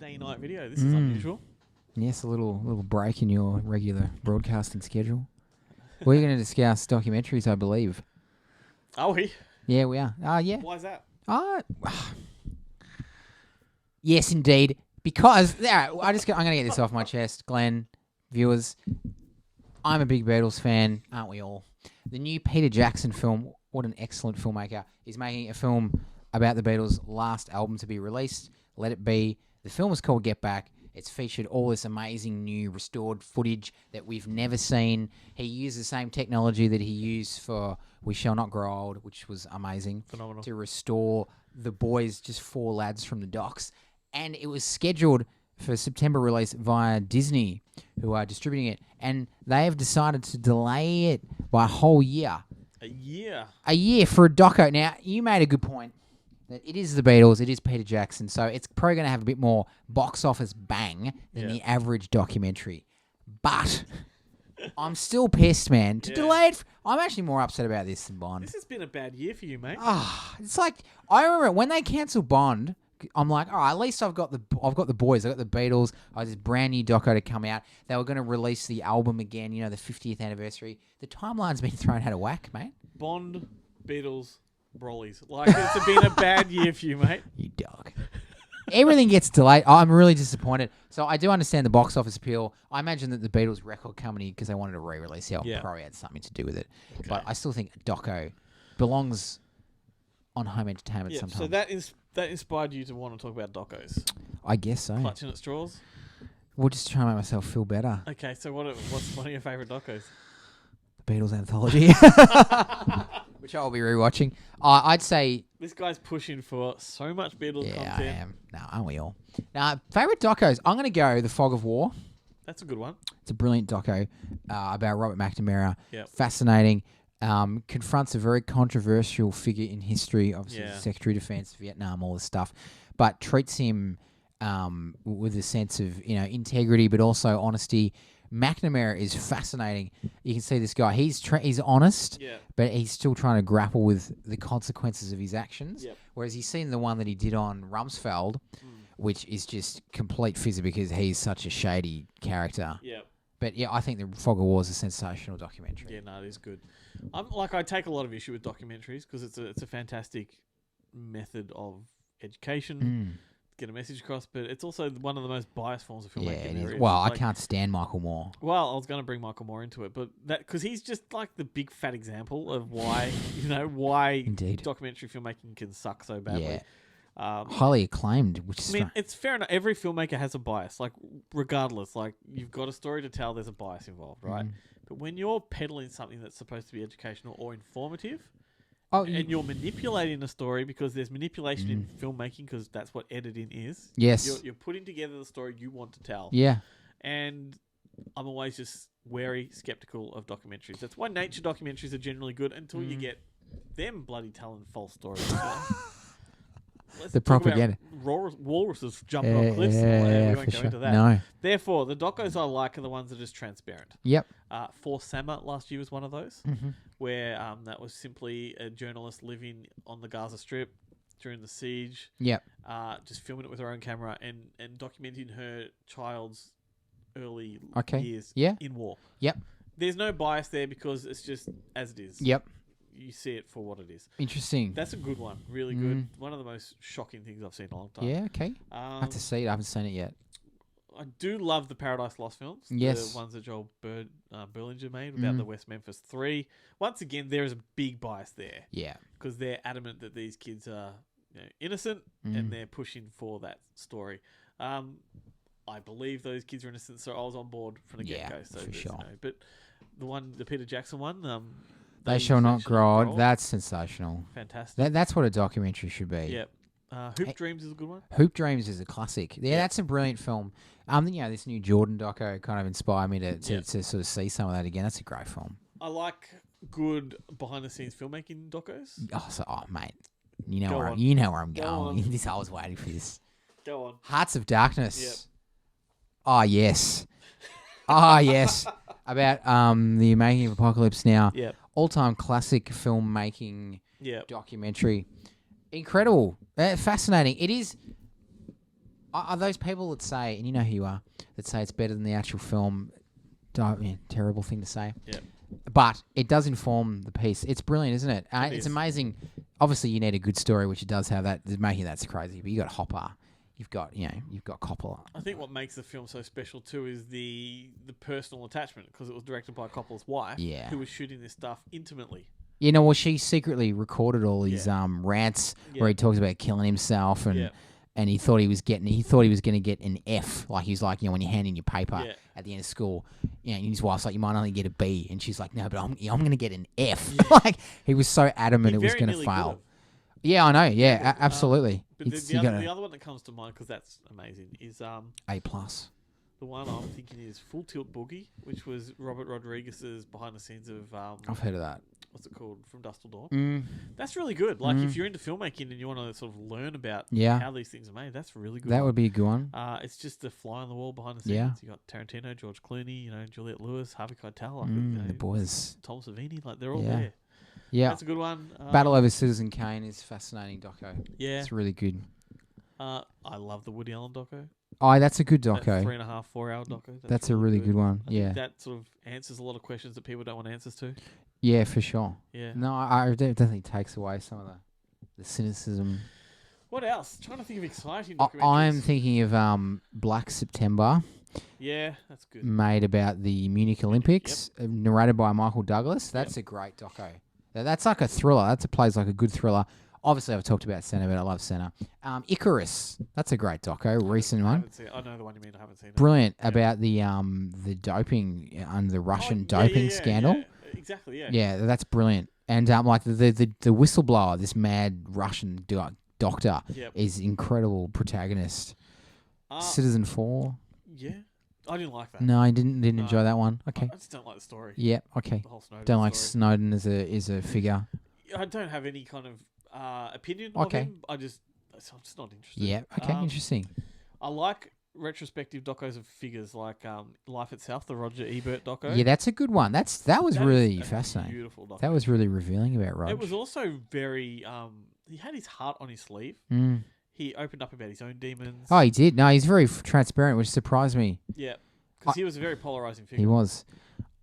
day night video. This is unusual. Yes, a little break in your regular broadcasting schedule. We're going to discuss documentaries, I believe. Are we? Yeah, we are. Yeah. Why is that? Yes, indeed. Because I'm going to get this off my chest, Glenn, viewers. I'm a big Beatles fan, aren't we all? The new Peter Jackson film, what an excellent filmmaker, is making a film about the Beatles' last album to be released, Let It Be. The film is called Get Back. It's featured all this amazing new restored footage that we've never seen. He used the same technology that he used for We Shall Not Grow Old, which was amazing. Phenomenal. To restore the boys, just 4 lads from the docks. And it was scheduled for September release via Disney, who are distributing it. And they have decided to delay it by a whole year. A year? A year for a doco. Now, you made a good point. That it is the Beatles, it is Peter Jackson, so it's probably going to have a bit more box office bang than the average documentary. But I'm still pissed, man. To delay it, I'm actually more upset about this than Bond. This has been a bad year for you, mate. It's like, I remember when they cancelled Bond, I'm like, all right, at least I've got the boys, I've got the Beatles, this brand new doco to come out. They were going to release the album again, the 50th anniversary. The timeline's been thrown out of whack, mate. Bond, Beatles, Brollies. Like, it's been a bad year for you, mate. You dog. Everything gets delayed. I'm really disappointed. So I do understand the box office appeal. I imagine that the Beatles record company, because they wanted to re-release the album, probably had something to do with it. Okay. But I still think a doco belongs on home entertainment sometimes. So that inspired you to want to talk about docos? I guess so. Clutching at straws? We'll just try and make myself feel better. Okay, so what's one of your favourite docos? The Beatles Anthology. Which I'll be rewatching. I'd say... This guy's pushing for so much Beatles content. Yeah, I am. No, aren't we all? Now, favourite docos, I'm going to go The Fog of War. That's a good one. It's a brilliant doco about Robert McNamara. Yep. Fascinating. Confronts a very controversial figure in history, obviously Secretary of Defense, Vietnam, all this stuff, but treats him with a sense of integrity, but also honesty. McNamara is fascinating. You can see this guy. He's honest, but he's still trying to grapple with the consequences of his actions. Yep. Whereas he's seen the one that he did on Rumsfeld, which is just complete fizz because he's such a shady character. Yep. But yeah, I think The Fog of War is a sensational documentary. Yeah, no, it is good. I take a lot of issue with documentaries because it's a fantastic method of education, get a message across, but it's also one of the most biased forms of filmmaking. Yeah, it is. Is. Well, I can't stand Michael Moore. Well, I was going to bring Michael Moore into it, but because he's just like the big fat example of why Indeed. Documentary filmmaking can suck so badly. Yeah. Highly acclaimed, which is it's fair enough. Every filmmaker has a bias, like regardless. Like you've got a story to tell, there's a bias involved, right? But when you're peddling something that's supposed to be educational or informative, and you're manipulating a story because there's manipulation in filmmaking because that's what editing is. Yes. You're putting together the story you want to tell. Yeah. And I'm always just wary, skeptical of documentaries. That's why nature documentaries are generally good until you get them bloody telling false stories. The propaganda. Walruses jumping off cliffs. We won't go into that. No. Therefore, the docos I like are the ones that are just transparent. Yep. For Summer last year was one of those, where that was simply a journalist living on the Gaza Strip during the siege. Yep. Just filming it with her own camera and documenting her child's early years in war. Yep. There's no bias there because it's just as it is. Yep. You see it for what it is. Interesting. That's a good one. Really good. One of the most shocking things I've seen in a long time. Yeah, okay. I have to see it. I haven't seen it yet. I do love the Paradise Lost films. Yes. The ones that Joel Berlinger made about the West Memphis 3. Once again, there is a big bias there. Yeah. Because they're adamant that these kids are innocent and they're pushing for that story. I believe those kids are innocent, so I was on board from the get-go. So for sure. But the Peter Jackson one... They shall not grow old. That's sensational. Fantastic. That's what a documentary should be. Yep. Hoop Dreams is a good one. Hoop Dreams is a classic. Yeah, that's a brilliant film. This new Jordan doco kind of inspired me to sort of see some of that again. That's a great film. I like good behind-the-scenes filmmaking docos. Mate, you know where I'm going. I was waiting for this. Go on. Hearts of Darkness. Yep. Oh yes. Oh yes. About the making of Apocalypse Now. Yep. All-time classic filmmaking documentary. Incredible. Fascinating. It is... Are those people that say, and you know who you are, that say it's better than the actual film? Terrible thing to say. Yeah. But it does inform the piece. It's brilliant, isn't it? It's amazing. Obviously, you need a good story, which it does have. That making that's crazy. But you got Hopper. You've got Coppola. I think what makes the film so special too is the personal attachment, because it was directed by Coppola's wife, who was shooting this stuff intimately. You know, well, she secretly recorded all his rants where he talks about killing himself and he thought he was going to get an F. Like he's like, when you hand in your paper at the end of school, and his wife's like, you might only get a B, and she's like, no, but I'm going to get an F. Like he was so adamant it was going to fail. Yeah, I know. Yeah, absolutely. But the other one that comes to mind, because that's amazing, is A+. The one I'm thinking is Full Tilt Boogie, which was Robert Rodriguez's behind the scenes of. I've heard of that. What's it called? From Dusk Till Dawn. That's really good. Like if you're into filmmaking and you want to sort of learn about how these things are made, that's really good. That would be a good one. It's just a fly on the wall behind the scenes. Yeah. You got Tarantino, George Clooney, Juliette Lewis, Harvey Keitel, the boys, Tom Savini, like they're all there. Yeah, that's a good one. Battle Over Citizen Kane is fascinating doco. Yeah, it's really good. I love the Woody Allen doco. Oh, that's a good doco. That 3.5, 4 hour doco. That's a really good one. I think that sort of answers a lot of questions that people don't want answers to. Yeah, for sure. Yeah. No, it definitely takes away some of the cynicism. What else? Trying to think of exciting documentaries. I'm thinking of Black September. Yeah, that's good. Made about the Munich Olympics, narrated by Michael Douglas. That's a great doco. That's like a thriller. That plays like a good thriller. Obviously, I've talked about Senna, but I love Senna. Icarus. That's a great doco. Recent one. I know the one you mean. I haven't seen it. Brilliant about the doping under the Russian doping scandal. Yeah. Exactly. Yeah. Yeah, that's brilliant. And like the whistleblower, this mad Russian doctor, is incredible protagonist. Citizen 4. Yeah. I didn't like that. No, I didn't enjoy that one. Okay. I just don't like the story. Yeah. Okay. The whole Snowden don't like story. Snowden as a figure. I don't have any kind of opinion of him. I'm just not interested. Yeah. Okay. Interesting. I like retrospective docos of figures like Life Itself, the Roger Ebert doco. Yeah, that's a good one. That was really fascinating. Beautiful doco. That was really revealing about Roger. It was also very. He had his heart on his sleeve. He opened up about his own demons. Oh, he did. No, he's very transparent, which surprised me. Yeah, because he was a very polarizing figure. He was.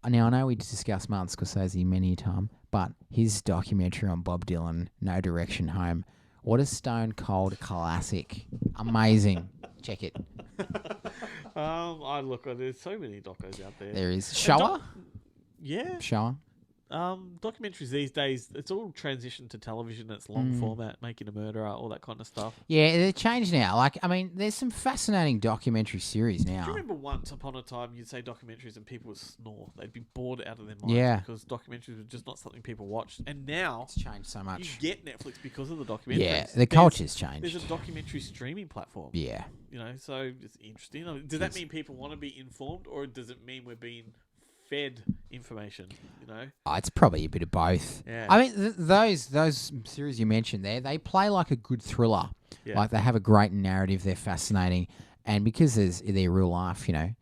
Now, I know we discussed Martin Scorsese many a time, but his documentary on Bob Dylan, No Direction Home, what a stone cold classic. Amazing. Check it. There's so many docos out there. There is. Shower? Yeah. Shower. Documentaries these days, it's all transitioned to television. It's long format, Making a Murderer, all that kind of stuff. Yeah, they've changed now. Like, I mean, there's some fascinating documentary series now. Do you remember once upon a time you'd say documentaries and people would snore? They'd be bored out of their minds because documentaries were just not something people watched. And now it's changed so much. You get Netflix because of the documentaries. Yeah, the culture's changed. There's a documentary streaming platform. Yeah. So it's interesting. Does that mean people want to be informed, or does it mean we're being fed information? It's probably a bit of both. Yeah. I mean, those series you mentioned there, they play like a good thriller. Yeah. Like they have a great narrative. They're fascinating, and because they're real life, I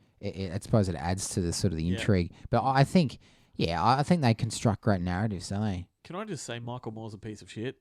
suppose it adds to the sort of the intrigue. But I think they construct great narratives, don't they? Can I just say Michael Moore's a piece of shit?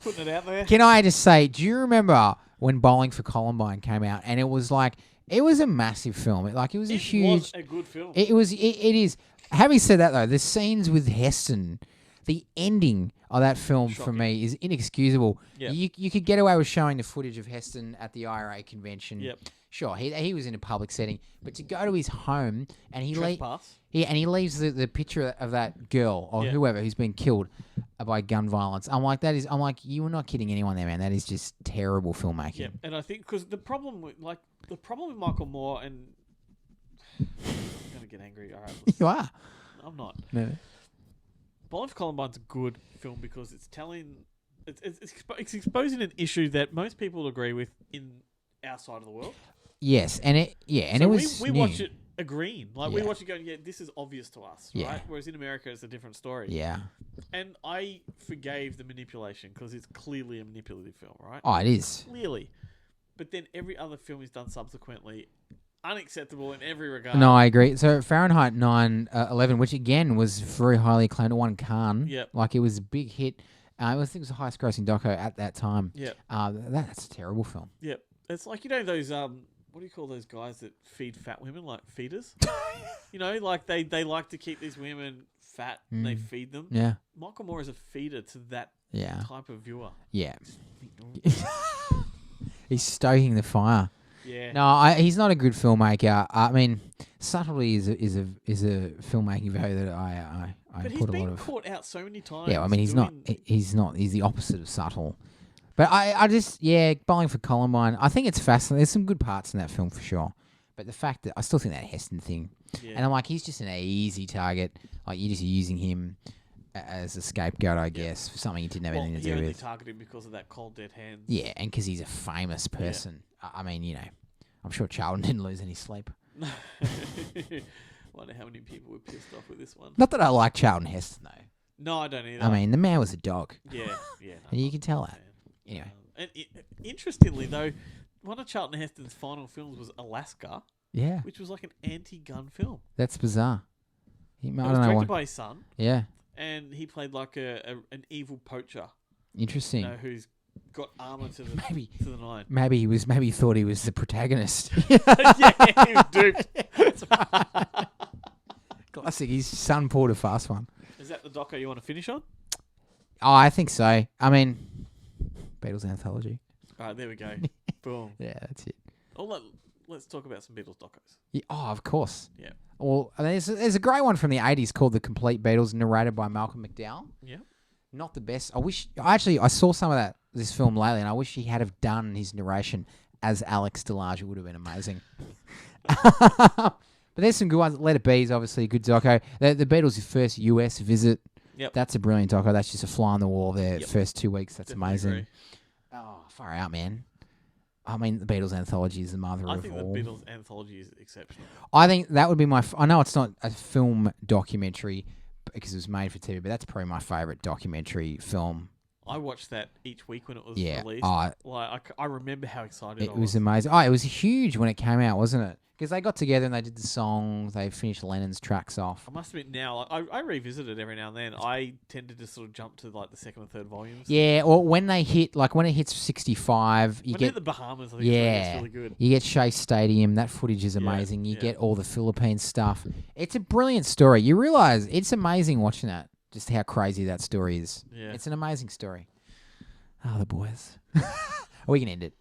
Putting it out there. Can I just say, do you remember when Bowling for Columbine came out, and it was like. It was a massive film. It was a huge. It was a good film. It is. Having said that, though, the scenes with Heston, the ending of that film for me is inexcusable. Yep. You could get away with showing the footage of Heston at the IRA convention. Yep. Sure, he was in a public setting, but to go to his home and he leaves the picture of that girl or whoever who's been killed by gun violence. I'm like, you were not kidding anyone there, man. That is just terrible filmmaking. Yeah, and I think because the problem with Michael Moore, and I'm gonna get angry. All right, you are. I'm not. No. Bowling for Columbine's a good film because it's exposing an issue that most people agree with in our side of the world. Yes, and it was we watch it agreeing. We watch it going, this is obvious to us, right? Whereas in America, it's a different story. Yeah. And I forgave the manipulation because it's clearly a manipulative film, right? Oh, it is. Clearly. But then every other film he's done subsequently, unacceptable in every regard. No, I agree. So Fahrenheit 9/11, which again was very highly acclaimed, won Cannes. Yep. Like it was a big hit. I think it was the highest grossing doco at that time. Yeah. That's a terrible film. Yep. It's like, those what do you call those guys that feed fat women, like feeders? Like they like to keep these women fat and they feed them. Yeah. Michael Moore is a feeder to that type of viewer. Yeah. He's stoking the fire. Yeah. No, he's not a good filmmaker. I mean, subtlety is a filmmaking value that I but he's put a been lot of. caught out so many times. Yeah, I mean, he's not. He's the opposite of subtle. But I just Bowling for Columbine. I think it's fascinating. There's some good parts in that film for sure. But the fact that I still think that Heston thing, and I'm like, he's just an easy target. Like you're just using him as a scapegoat, I guess, for something he didn't have anything to do with. He only targeted him because of that cold dead hands. Yeah, and because he's a famous person. Yeah. I mean, I'm sure Charlton didn't lose any sleep. Wonder how many people were pissed off with this one. Not that I like Charlton Heston though. No, I don't either. I mean, the man was a dog. Yeah. And you can tell that. Anyway. And interestingly, though, one of Charlton Heston's final films was Alaska. Yeah. Which was like an anti-gun film. That's bizarre. It was directed by his son. Yeah. And he played like an evil poacher. Interesting. Who's got armor to the nine. Maybe he thought he was the protagonist. Yeah, he was duped. That's right. Classic. His son pulled a fast one. Is that the doco you want to finish on? Oh, I think so. I mean, Beatles Anthology. All right, there we go. Boom. Yeah, that's it. Let's talk about some Beatles docos. Yeah, of course. Yeah. Well, there's a great one from the 80s called The Complete Beatles, narrated by Malcolm McDowell. Yeah. Not the best. I saw some of this film lately, and I wish he had have done his narration as Alex DeLarge. It would have been amazing. But there's some good ones. Let It Be is obviously a good doco. The Beatles' first US visit. Yep. That's a brilliant doco. That's just a fly on the wall their first 2 weeks. That's definitely amazing. Agree. Oh, far out, man. I mean, the Beatles Anthology is the mother of all. I think the Beatles Anthology is exceptional. I think that would be I know it's not a film documentary because it was made for TV, but that's probably my favourite documentary film. I watched that each week when it was released. I remember how excited I was. It was amazing. Oh, it was huge when it came out, wasn't it? Because they got together and they did the songs. They finished Lennon's tracks off. I must admit now, I revisit it every now and then. I tended to sort of jump to like the second or third volumes. Yeah, or when it hits 65, you get the Bahamas. I think it's really good. You get Shea Stadium. That footage is amazing. You get all the Philippines stuff. It's a brilliant story. You realise it's amazing watching that. Just how crazy that story is. Yeah. It's an amazing story. Oh, the boys. We can end it.